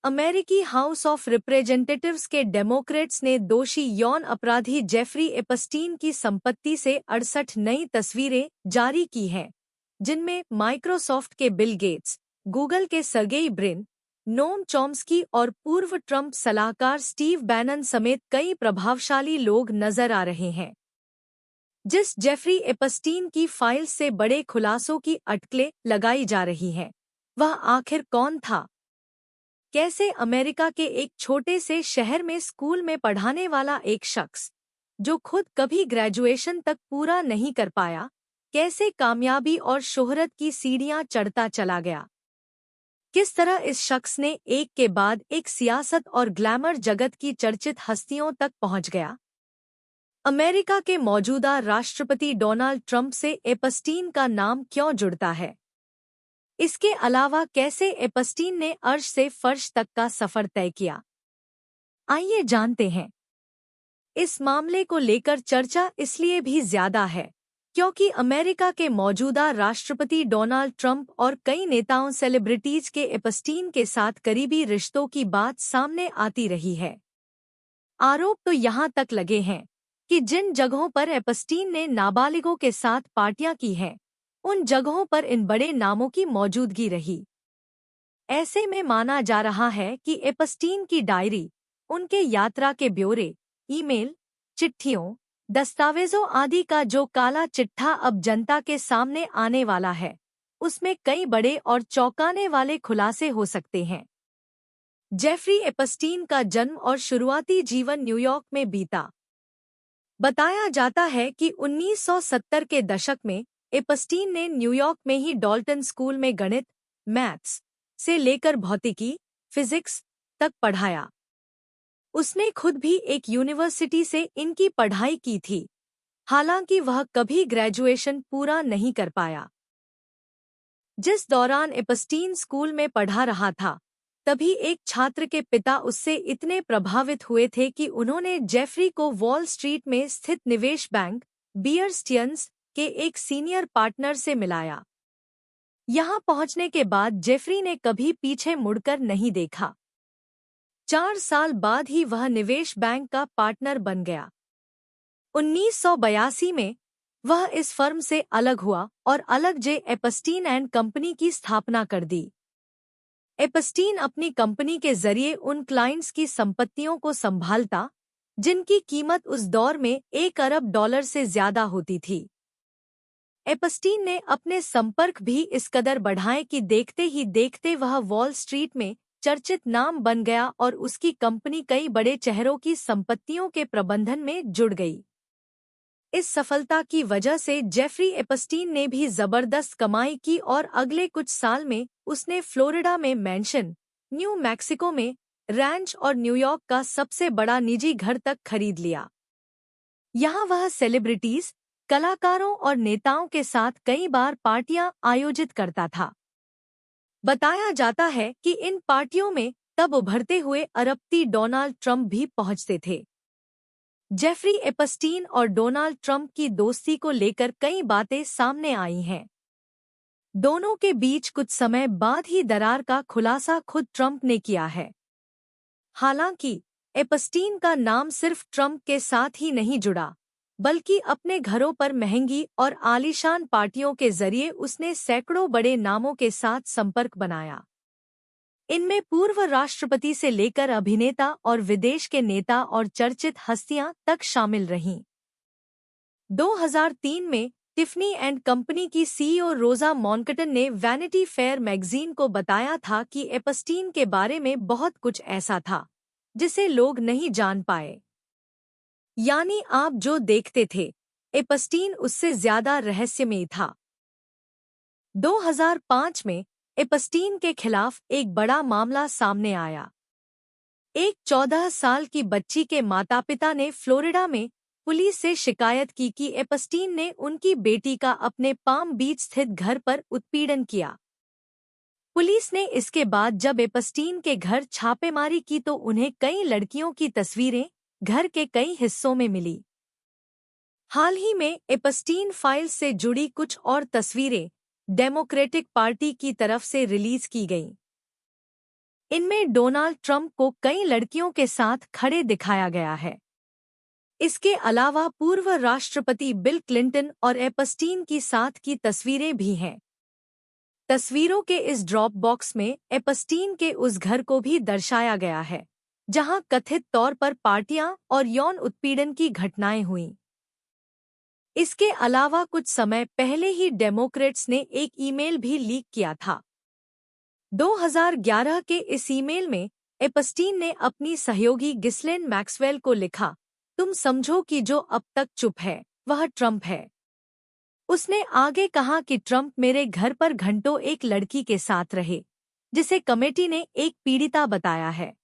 अमेरिकी house of representatives के Democrats ने दोषी यौन अपराधी जेफरी एपस्टीन की संपत्ति से 68 नई तस्वीरें जारी की हैं, जिनमें माइक्रोसॉफ्ट के बिल गेट्स, गूगल के सर्गेई ब्रिन, नोम चॉम्स्की और पूर्व ट्रंप सलाहकार स्टीव बैनन समेत कई प्रभावशाली लोग नजर आ रहे हैं। जिस जेफरी एपस्टीन की फाइल से बड़े खुलासों की अटकलें लगाई जा रही हैं, वह आखिर कौन था? कैसे अमेरिका के एक छोटे से शहर में स्कूल में पढ़ाने वाला एक शख्स, जो खुद कभी ग्रेजुएशन तक पूरा नहीं कर पाया, कैसे कामयाबी और शोहरत की सीढ़ियां चढ़ता चला गया? किस तरह इस शख्स ने एक के बाद एक सियासत और ग्लैमर जगत की चर्चित हस्तियों तक पहुंच गया? अमेरिका के मौजूदा राष्ट्रपति डोनाल्ड ट्रंप से एपस्टीन का नाम क्यों जुड़ता है? इसके अलावा कैसे एपस्टीन ने अर्श से फर्श तक का सफर तय किया? आइए जानते हैं। इस मामले को लेकर चर्चा इसलिए भी ज्यादा है क्योंकि अमेरिका के मौजूदा राष्ट्रपति डोनाल्ड ट्रंप और कई नेताओं सेलिब्रिटीज के एपस्टीन के साथ करीबी रिश्तों की बात सामने आती रही है। आरोप तो यहां तक लगे हैं कि जिन जगहों पर एपस्टीन ने नाबालिगों के साथ पार्टियां की हैं, उन जगहों पर इन बड़े नामों की मौजूदगी रही। ऐसे में माना जा रहा है कि एपस्टीन की डायरी, उनके यात्रा के ब्यौरे, ईमेल, चिट्ठियों, दस्तावेजों आदि का जो काला चिट्ठा अब जनता के सामने आने वाला है, उसमें कई बड़े और चौंकाने वाले खुलासे हो सकते हैं। जेफरी एपस्टीन का जन्म और शुरुआती जीवन न्यूयॉर्क में बीता। बताया जाता है कि 1970 के दशक में एपस्टीन ने न्यूयॉर्क में ही डॉल्टन स्कूल में गणित, मैथ्स से लेकर भौतिकी, फिजिक्स तक पढ़ाया। उसने खुद भी एक यूनिवर्सिटी से इनकी पढ़ाई की थी, हालांकि वह कभी ग्रेजुएशन पूरा नहीं कर पाया। जिस दौरान एपस्टीन स्कूल में पढ़ा रहा था, तभी एक छात्र के पिता उससे इतने प्रभावित हुए थे कि उन्होंने जेफरी को वॉल स्ट्रीट में स्थित निवेश बैंक बियर स्टियर्न्स के एक सीनियर पार्टनर से मिलाया। यहां पहुंचने के बाद जेफरी ने कभी पीछे मुड़कर नहीं देखा। 4 साल बाद ही वह निवेश बैंक का पार्टनर बन गया। 1982 में वह इस फर्म से अलग हुआ और अलग जे एपस्टीन एंड कंपनी की स्थापना कर दी। एपस्टीन अपनी कंपनी के जरिए उन क्लाइंट्स की संपत्तियों को संभालता, जिनकी कीमत उस दौर में $1 अरब से ज्यादा होती थी। एपस्टीन ने अपने संपर्क भी इस कदर बढ़ाए कि देखते ही देखते वह वॉल स्ट्रीट में चर्चित नाम बन गया और उसकी कंपनी कई बड़े चेहरों की संपत्तियों के प्रबंधन में जुड़ गई। इस सफलता की वजह से जेफरी एपस्टीन ने भी जबरदस्त कमाई की और अगले कुछ साल में उसने फ्लोरिडा में मैंशन, न्यू मैक्सिको में रैंच और न्यूयॉर्क का सबसे बड़ा निजी घर तक खरीद लिया। यहाँ वह सेलिब्रिटीज, कलाकारों और नेताओं के साथ कई बार पार्टियां आयोजित करता था। बताया जाता है कि इन पार्टियों में तब उभरते हुए अरबपति डोनाल्ड ट्रंप भी पहुंचते थे। जेफरी एपस्टीन और डोनाल्ड ट्रंप की दोस्ती को लेकर कई बातें सामने आई हैं। दोनों के बीच कुछ समय बाद ही दरार का खुलासा खुद ट्रंप ने किया है। हालांकि एपस्टीन का नाम सिर्फ ट्रंप के साथ ही नहीं जुड़ा, बल्कि अपने घरों पर महंगी और आलीशान पार्टियों के जरिए उसने सैकड़ों बड़े नामों के साथ संपर्क बनाया। इनमें पूर्व राष्ट्रपति से लेकर अभिनेता और विदेश के नेता और चर्चित हस्तियां तक शामिल रहीं। 2003 में टिफनी एंड कंपनी की सीईओ रोजा मॉन्कटन ने वैनिटी फेयर मैगजीन को बताया था कि एपस्टीन के बारे में बहुत कुछ ऐसा था जिसे लोग नहीं जान पाए। यानी आप जो देखते थे, एपस्टीन उससे ज्यादा रहस्यमयी था। 2005 में एपस्टीन के खिलाफ एक बड़ा मामला सामने आया। एक 14 साल की बच्ची के माता-पिता ने फ्लोरिडा में पुलिस से शिकायत की कि एपस्टीन ने उनकी बेटी का अपने पाम बीच स्थित घर पर उत्पीड़न किया। पुलिस ने इसके बाद जब एपस्टीन के घर छापेमारी की तो उन्हें कई लड़कियों की तस्वीरें घर के कई हिस्सों में मिली। हाल ही में एपस्टीन फाइल्स से जुड़ी कुछ और तस्वीरें डेमोक्रेटिक पार्टी की तरफ से रिलीज की गईं। इनमें डोनाल्ड ट्रंप को कई लड़कियों के साथ खड़े दिखाया गया है। इसके अलावा पूर्व राष्ट्रपति बिल क्लिंटन और एपस्टीन की साथ की तस्वीरें भी हैं। तस्वीरों के इस ड्रॉप बॉक्स में एपस्टीन के उस घर को भी दर्शाया गया है जहां कथित तौर पर पार्टियां और यौन उत्पीड़न की घटनाएं हुईं। इसके अलावा कुछ समय पहले ही डेमोक्रेट्स ने एक ईमेल भी लीक किया था। 2011 के इस ईमेल में एपस्टीन ने अपनी सहयोगी गिस्लेन मैक्सवेल को लिखा, तुम समझो कि जो अब तक चुप है वह ट्रंप है। उसने आगे कहा कि ट्रंप मेरे घर पर घंटों एक लड़की के साथ रहे जिसे कमेटी ने एक पीड़िता बताया है।